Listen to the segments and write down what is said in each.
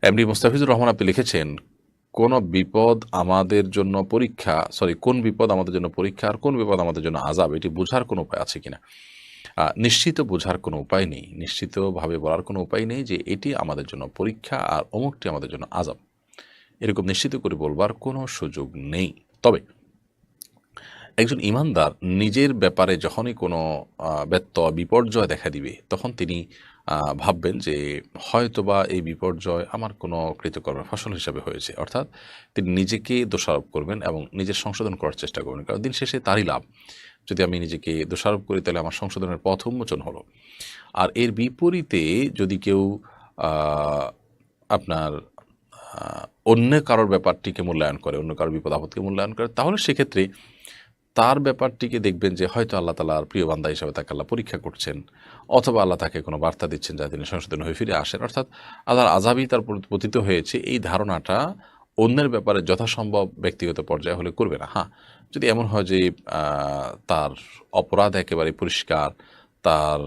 MD Mustafizur Rahman আপনি লিখেছেন, কোন বিপদ আমাদের জন্য পরীক্ষা, কোন বিপদ আমাদের জন্য পরীক্ষা আর কোন বিপদ আমাদের জন্য আযাব, এটি বোঝার কোনো উপায় আছে কিনা? নিশ্চিত বোঝার কোনো উপায় নেই। নিশ্চিতভাবে বলার কোনো উপায় নেই যে এটি আমাদের জন্য পরীক্ষা আর অমুকটি আমাদের জন্য আযাব। এরকম নিশ্চিত করে বলবার কোনো সুযোগ নেই। তবে একজন ঈমানদার নিজের ব্যাপারে যখনই কোনো ব্যত্যয়, বিপর্যয় দেখা দিবে, তখন তিনি ভাববেন যে হয়তোবা এই বিপর্যয় আমার কোনো কৃতকর্মের ফসল হিসাবে হয়েছে। অর্থাৎ তিনি নিজেকে দোষারোপ করবেন এবং নিজের সংশোধন করার চেষ্টা করবেন। কারণ দিন শেষে তারই লাভ। যদি আমি নিজেকে দোষারোপ করি তাহলে আমার সংশোধনের পথ উন্মোচন হলো। আর এর বিপরীতে যদি কেউ আ আপনার আ অন্য কারোর ব্যাপারটিকে মূল্যায়ন করে, অন্য কারোর বিপদ-আপদকে মূল্যায়ন করে, তাহলে সেক্ষেত্রে তার ব্যাপারটিকে দেখবেন যে হয়তো আল্লাহ তাআলার প্রিয় বান্দা হিসেবে তাকে আল্লাহ পরীক্ষা করছেন, অথবা আল্লাহ তাকে কোনো বার্তা দিচ্ছেন যাতে তিনি সংশোধন হয়ে ফিরে আসেন। অর্থাৎ আল্লাহর আযাবই তার উপর পতিত হয়েছে, এই ধারণাটা অন্যের ব্যাপারে যথাসম্ভব ব্যক্তিগত পর্যায়ে হলে করবে না। হ্যাঁ, যদি এমন হয় যে আ তার অপরাধ একেবারে পরিষ্কার, তার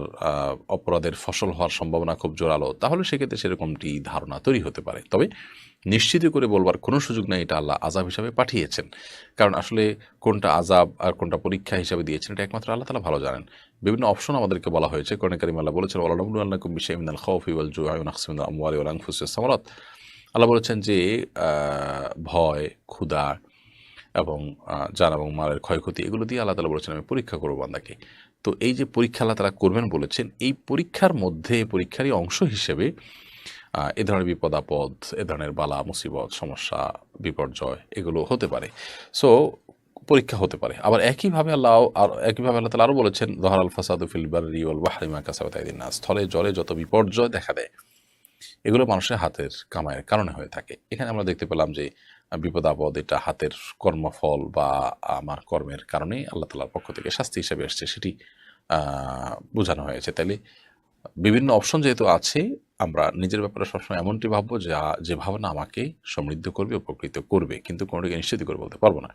অপরাধের ফসল হওয়ার সম্ভাবনা খুব জোরালো, তাহলে সেক্ষেত্রে সেরকমটি ধারণা তৈরি হতে পারে। তবে নিশ্চিত করে বলবার কোনো সুযোগ নেই এটা আল্লাহ আযাব হিসাবে পাঠিয়েছেন। কারণ আসলে কোনটা আযাব আর কোনটা পরীক্ষা হিসাবে দিয়েছেন এটা একমাত্র আল্লাহ তাআলা ভালো জানেন। বিভিন্ন অপশন আমাদেরকে বলা হয়েছে। কোরআনে কারিমে আল্লাহ বলেছেন, ওয়ালানাবলুওয়ান্নাকুম বিশাইইন মিনাল খাউফি ওয়াল জু'i ওয়া নাকসিম মিনাল আমওয়ালি ওয়াল আনফুসি ওয়াস সামারাত। আল্লাহ বলেছেন যে আ ভয়, ক্ষুধা এবং জান এবং মালের ক্ষয়ক্ষতি, এগুলো দিয়ে আল্লাহ তাআলা বলেছেন আমি পরীক্ষা করব বান্দাকে। তো এই যে পরীক্ষা আল্লাহ তাআলা করবেন বলেছেন, এই পরীক্ষার মধ্যে পরীক্ষারই অংশ হিসেবে এ ধরনের বিপদ-আপদ, এ ধরনের বালা, মুসিবত, সমস্যা, বিপর্যয় এগুলো হতে পারে। সো পরীক্ষা হতে পারে। আবার একইভাবে আল্লাহ তাআলা আরও বলেছেন, যহারাল ফাসাদু ফিল বাররি ওয়াল বাহরি বিমা কাসাবাত আইদিন নাস। স্থলে জলে যত বিপর্যয় দেখা দেয়, এগুলো মানুষের হাতের কামাইয়ের কারণে হয়ে থাকে। এখানে আমরা দেখতে পেলাম যে বিপদ-আপদ এটা হাতের কর্মফল বা আমার কর্মের কারণেই আল্লাহ তাআলার পক্ষ থেকে শাস্তি হিসেবে এসছে, সেটি আ বোঝানো হয়েছে। তাইলে বিভিন্ন অপশন যেহেতু আছে, আমরা নিজের ব্যাপারে সবসময় এমনটি ভাববো যে যে ভাবনা আমাকে সমৃদ্ধ করবে, উপকৃত করবে। কিন্তু কোনটিকে নিশ্চিত করে বলতে পারব না।